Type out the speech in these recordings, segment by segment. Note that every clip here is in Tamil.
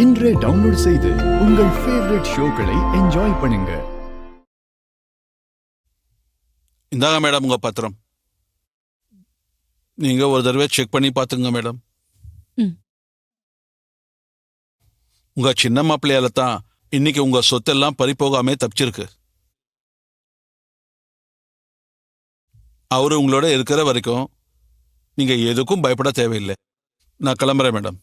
இன்றே டவுன்லோட் செய்து உங்கள் ஃபேவரட் ஷோக்களை என்ஜாய் பண்ணுங்க. இந்தாங்க மேடம் உங்க பத்திரம். நீங்க ஒரு தடவை செக் பண்ணி பாத்துங்க மேடம். உங்க சின்ன மாப்பிள்ளையால தான் இன்னைக்கு உங்க சொத்தெல்லாம் பறிப்போகாமே தப்பிச்சிருக்கு. அவரு உங்களோட இருக்கிற வரைக்கும் நீங்க எதுக்கும் பயப்பட தேவையில்லை. நான் கிளம்புறேன் மேடம்.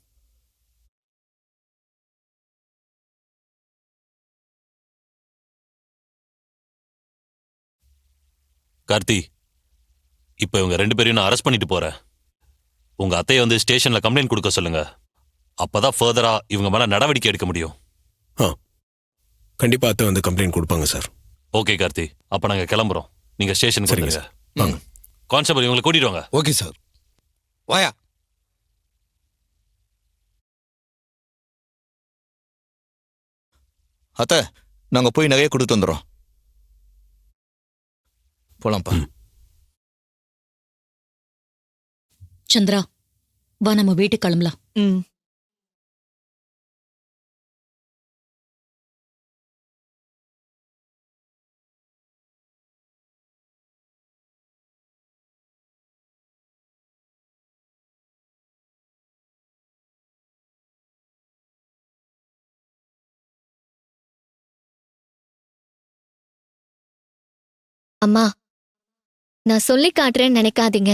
கார்த்தி, இப்ப இவங்க 2 பேரையும் நான் அரெஸ்ட் பண்ணிட்டு போறேன். உங்க அத்தையை வந்து ஸ்டேஷன்ல கம்ப்ளைண்ட் கொடுக்க சொல்லுங்க. அப்பதான் ஃபர்தரா இவங்க மேல நடவடிக்கை எடுக்க முடியும். கண்டிப்பா அத்தை வந்து கம்ப்ளைண்ட் கொடுப்பாங்க சார். ஓகே கார்த்தி, அப்ப நாங்க கிளம்புறோம். நீங்க ஸ்டேஷனுக்கு வந்துருங்க. வாங்க. கான்ஸ்டபிள் இவங்களை கூட்டிட்டு வாங்க. Okay sir. வாயா. அத்தை, நாங்க போய் நகையை கொடுத்து வந்துடுறோம். போலாம்ப்பா. சந்திரா, வா நம்ம வீட்டுக்கு கிளம்பலாம். அம்மா, நான் சொல்லி காட்டுறேன்னு நினைக்காதீங்க.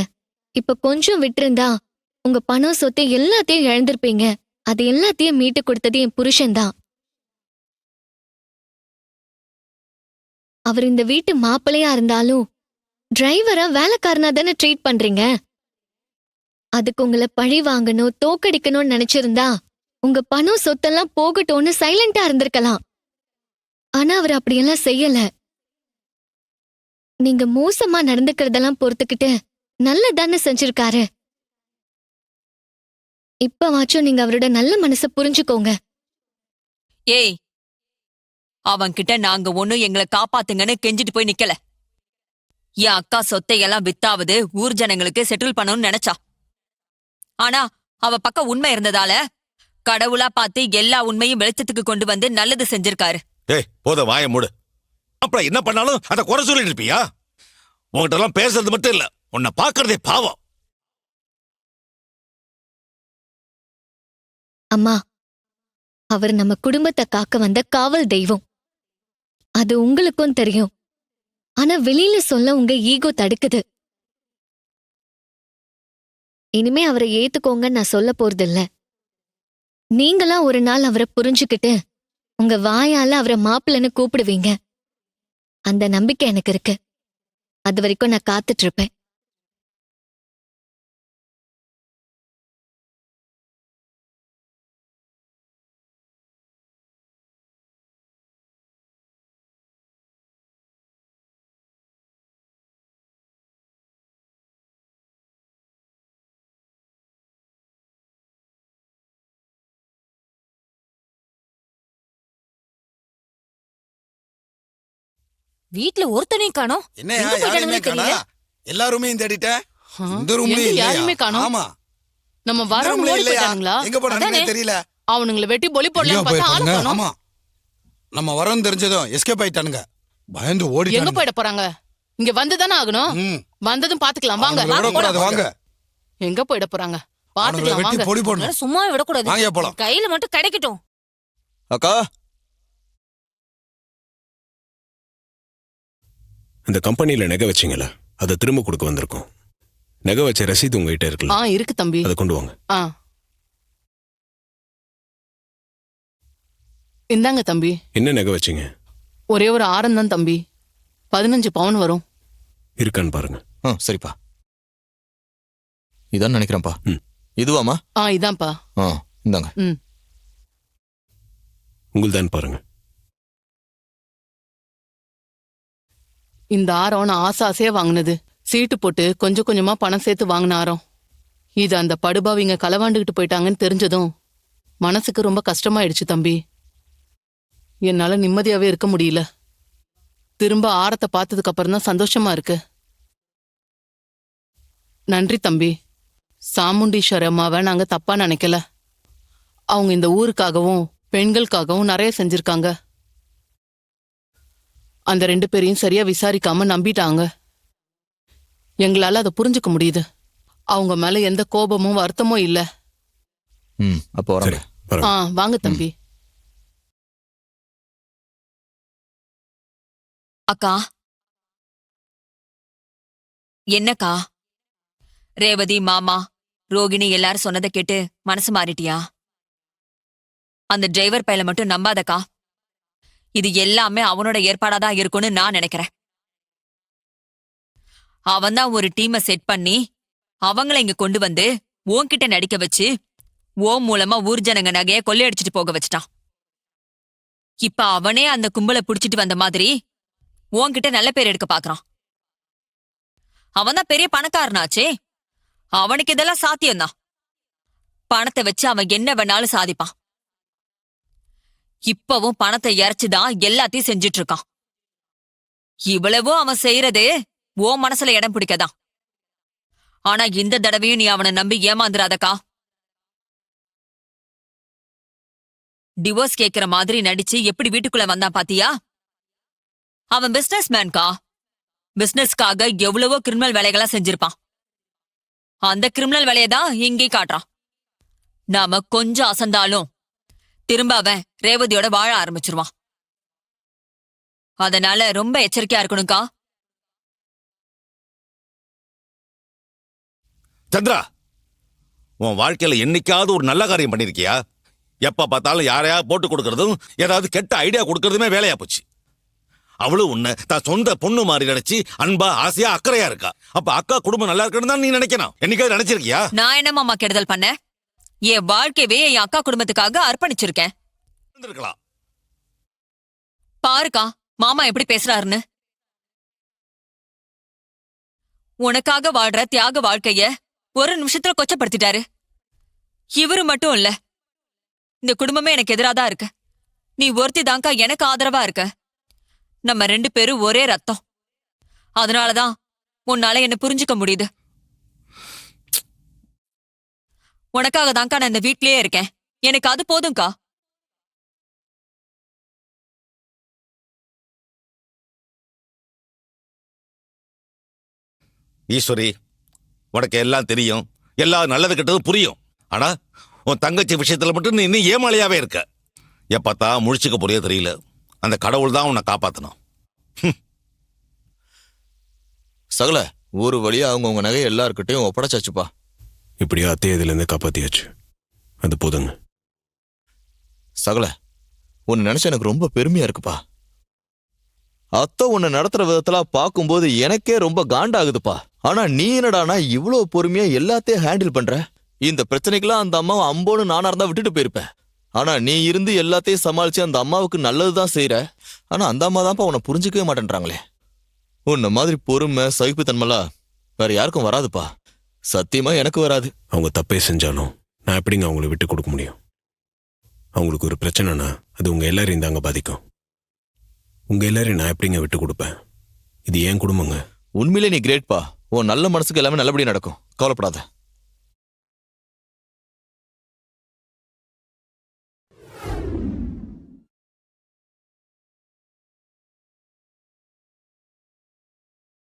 இப்ப கொஞ்சம் விட்டிருந்தா உங்க பணம் சொத்து எல்லாத்தையும் இழந்திருப்பீங்க. அது எல்லாத்தையும் மீட்டு கொடுத்தது என் புருஷன்தான். அவர் இந்த வீட்டு மாப்பிள்ளையா இருந்தாலும் டிரைவரா வேலைக்காரனா தானே ட்ரீட் பண்றீங்க. அதுக்கு உங்களை பழி வாங்கணும், தோக்கடிக்கணும்னு நினைச்சிருந்தா உங்க பணம் சொத்தெல்லாம் போகட்டும்னு சைலண்டா இருந்திருக்கலாம். ஆனா அவர் அப்படியெல்லாம் செய்யல. நீங்க மோசமா நடந்துக்கிறதெல்லாம் பொறுத்துக்கிட்டு நல்லதானே செஞ்சிருக்காரு. இப்பவாச்சும் நீங்க அவரோட நல்ல மனசை புரிஞ்சுக்கோங்க. ஏய், அவன்கிட்ட நாங்க ஒண்ணும் எங்களை காப்பாத்துங்கன்னு கெஞ்சிட்டு போய் நிக்கல. என் அக்கா சொத்தையெல்லாம் வித்தாவது ஊர் ஜனங்களுக்கு செட்டில் பண்ணணும்னு நினைச்சா. ஆனா அவ பக்கம் உண்மை இருந்ததால கடவுளா பார்த்து எல்லா உண்மையும் வெளிச்சத்துக்கு கொண்டு வந்து நல்லது செஞ்சிருக்காரு. ஏய், போத வாய மூடு. அப்புறம் என்ன பண்ணாலும் அதை குறை சொல்லிட்டு இருப்பியா? உங்ககிட்ட எல்லாம் பேசுறது மட்டும் இல்ல, உன்னை பாக்குறதே பாவம். அம்மா, அவர் நம்ம குடும்பத்தை காக்க வந்த காவல் தெய்வம். அது உங்களுக்கும் தெரியும். ஆனா வெளியில சொல்ல உங்க ஈகோ தடுக்குது. இனிமே அவரை ஏத்துக்கோங்கன்னு நான் சொல்ல போறதில்ல. நீங்களா ஒரு நாள் அவரை புரிஞ்சுக்கிட்டு உங்க வாயால அவரை மாப்பிள்ளைன்னு கூப்பிடுவீங்க. அந்த நம்பிக்கை எனக்கு இருக்கு. அது வரைக்கும் நான் காத்துட்டு இருப்பேன். வீட்ல ஒருத்தனையும் காணோம். என்னையா யாருமே காணா? எல்லா ரூமையும் தேடிட்டேன். இந்த ரூம்லயே யாருமே காணோம். ஆமா, நம்ம வரவங்க ஓடி போயிட்டாங்களா? எங்க போறாங்கன்னு தெரியல. அவனுங்களை வெட்டி பொலி போடலாம் பார்த்தா ஆளு காணோம். ஆமா, நம்ம வரோம் தெரிஞ்சதும் எஸ்கேப் ஆயிட்டானுங்க. பயந்து ஓடிட்டானுங்க. எங்க போயிட போறாங்க? இங்க வந்து தானே ஆகணும். வந்ததும் பாத்துக்கலாம் வாங்க. வாங்க. எங்க போயிட போறாங்க பாத்துக்கலாம் வெட்டி வாங்க. பொடி போடணும். சும்மா விடக்கூடாது. வாங்க போலாம். கையில மட்டும் கிடைக்கட்டும். அக்கா, இந்த கம்பெனில நகை வச்சிங்கல்ல, அதை திரும்ப கொடுக்க வந்திருக்கோம். நகை வச்ச ரசீது உங்ககிட்ட இருக்குல்ல? இருக்கு தம்பி. அதை கொண்டு வாங்க. இந்தாங்க தம்பி. என்ன நகை வச்சிங்க? ஒரே ஒரு ஆரம் தான் தம்பி. 15 பவுன் வரும். இருக்கான்னு பாருங்க. சரிப்பா. இதான் நினைக்கிறேன்ப்பா. இதுவாமா? இதான்ப்பா. இந்தாங்க. உங்கள்தான் பாருங்க. இந்த ஆரம் நான் ஆசையா வாங்கினது. சீட்டு போட்டு கொஞ்சம் கொஞ்சமா பணம் சேர்த்து வாங்கின ஆரம். இது அந்த படுபாவிங்க களவாண்டுகிட்டு போயிட்டாங்கன்னு தெரிஞ்சதும் மனசுக்கு ரொம்ப கஷ்டமாயிடுச்சு தம்பி. என்னால நிம்மதியாவே இருக்க முடியல. திரும்ப ஆரத்தை பார்த்ததுக்கு அப்புறம் தான் சந்தோஷமா இருக்கு. நன்றி தம்பி. சாமுண்டீஸ்வரி அம்மாவை நாங்க தப்பா நினைக்கல. அவங்க இந்த ஊருக்காகவும் பெண்களுக்காகவும் நிறைய செஞ்சிருக்காங்க. அந்த 2 பேரையும் சரியா விசாரிக்காம நம்பிட்டாங்க. எங்களால அதை புரிஞ்சுக்க முடியுது. அவங்க மேல எந்த கோபமும் வருத்தமும் இல்ல. ம் அப்போ வராங்க. சரி வரேன். வாங்க தம்பி. அக்கா, என்னக்கா? ரேவதி, மாமா, ரோகிணி எல்லாரும் சொன்னதை கேட்டு மனசு மாறிட்டியா? அந்த டிரைவர் பையல மட்டும் நம்பாதக்கா. இது எல்லாமே அவனோட ஏற்பாடாதான் இருக்கும்னு நான் நினைக்கிறேன். அவன்தான் ஒரு டீமை செட் பண்ணி அவங்கள இங்க கொண்டு வந்து உன்கிட்ட நடிக்க வச்சு மூலமா ஊர் ஜனங்க நகைய கொள்ளையடிச்சிட்டு போக வச்சுட்டான். இப்ப அவனே அந்த கும்பலை புடிச்சிட்டு வந்த மாதிரி உன்கிட்ட நல்ல பேர் எடுக்க பாக்குறான். அவன்தான் பெரிய பணக்காரனாச்சே. அவனுக்கு இதெல்லாம் சாத்தியம்தான். பணத்தை வச்சு அவன் என்ன வேணாலும் சாதிப்பான். இப்பவும் பணத்தை இறைச்சுதான் எல்லாத்தையும் செஞ்சிட்டு இருக்கான். இவ்வளவும் அவன் செய்யறது உன் மனசுல இடம் பிடிக்கதான். ஆனா இந்த தடவையும் நீ அவனை நம்பி ஏமாந்துராதக்கா. டிவோர்ஸ் கேக்குற மாதிரி நடிச்சு எப்படி வீட்டுக்குள்ள வந்தான் பாத்தியா? அவன் பிசினஸ் மேன்கா. பிசினஸ்க்காக எவ்வளவோ கிரிமினல் வேலைகளா செஞ்சிருப்பான். அந்த கிரிமினல் வேலையதான் இங்கே காட்டுறான். நாம கொஞ்சம் அசந்தாலும் திரும்ப அவன் ரேவதியோட வாழ ஆரம்பிச்சிருவான். அதனால ரொம்ப எச்சரிக்கையா இருக்கணும்க்கா. சந்திரா, உன் வாழ்க்கையில என்னைக்காவது ஒரு நல்ல காரியம் பண்ணிருக்கியா? எப்ப பார்த்தாலும் யாரையா போட்டு கொடுக்கறதும் ஏதாவது கெட்ட ஐடியா கொடுக்கறதுமே வேலையா போச்சு. அவளும் உன்னை தான் சொந்த பொண்ணு மாதிரி நினைச்சு அன்பா ஆசையா அக்கறையா இருக்கா. அப்ப அக்கா குடும்பம் நல்லா இருக்கணும் தான் நீ நினைக்கணும். என்னைக்காவது நினைச்சிருக்கியா? நான் என்ன மாமா கெடுதல் பண்ண? என் வாழ்க்கையவே என் அக்கா குடும்பத்துக்காக அர்ப்பணிச்சிருக்கேன். பாருக்கா மாமா எப்படி பேசுறாருன்னு. உனக்காக வாழ்ற தியாக வாழ்க்கைய ஒரு நிமிஷத்துல கொச்சப்படுத்திட்டாரு. இவரு மட்டும் இல்ல, இந்த குடும்பமே எனக்கு எதிராதான் இருக்கு. நீ ஒருத்தி தான்க்கா எனக்கு ஆதரவா இருக்க. நம்ம 2 பேரும் ஒரே ரத்தம். அதனாலதான் உன்னால என்ன புரிஞ்சுக்க முடியுது. உனக்காக தான்க்கா நான் இந்த வீட்லயே இருக்கேன். எனக்கு அது போதும்க்கா. ஈஸ்வரி, உனக்கு எல்லாம் தெரியும், எல்லாம் நல்லது கெட்டதும் புரியும். ஆனா உன் தங்கச்சி விஷயத்துல மட்டும் நீ இன்னும் ஏமாளியாவே இருக்க. எப்பத்தா முழிச்சுக்க போறியோ தெரியல. அந்த கடவுள் தான் உன்னை காப்பாத்தணும். சகல ஒரு வழியா அவங்கவுங்க நகை எல்லார்கிட்டையும் ஒப்படைச்சாச்சுப்பா. இப்படியா அத்தையை இதுலேருந்து காப்பாத்தியாச்சு. அது போதுங்க. சகல உன்னை நினைச்ச எனக்கு ரொம்ப பெருமையா இருக்குப்பா. அத்தை உன்னை நடத்துற விதத்துல பார்க்கும்போது எனக்கே ரொம்ப காண்டாகுதுப்பா. ஆனா நீ என்னடானா இவ்வளவு பொறுமையா எல்லாத்தையும் ஹேண்டில் பண்ற. இந்த பிரச்சனைக்கெல்லாம் அந்த அம்மாவை அம்போன்னு நானா இருந்தா விட்டுட்டு போயிருப்பேன். ஆனா நீ இருந்து எல்லாத்தையும் சமாளிச்சு அந்த அம்மாவுக்கு நல்லதுதான் செய்யற. ஆனா அந்த அம்மா தான்ப்பா உன்னை புரிஞ்சுக்கவே மாட்டேன்றாங்களே. உன்ன மாதிரி பொறுமை சகிப்புத்தன்மைலாம் வேற யாருக்கும் வராதுப்பா. சத்தியமா எனக்கு வராது. அவங்க தப்பே செஞ்சாலும் நான் எப்படிங்க அவங்கள விட்டு கொடுக்க முடியும்? அவங்களுக்கு ஒரு பிரச்சனைனா அது உங்க எல்லாரையும் தாங்க பாதிக்கும். உங்க எல்லாரையும் நான் எப்படிங்க விட்டு கொடுப்பேன்? இது ஏன் குடும்பங்க. உண்மையிலே நீ கிரேட்பா. உன் நல்ல மனசுக்கு எல்லாமே நல்லபடியா நடக்கும். கவலைப்படாத.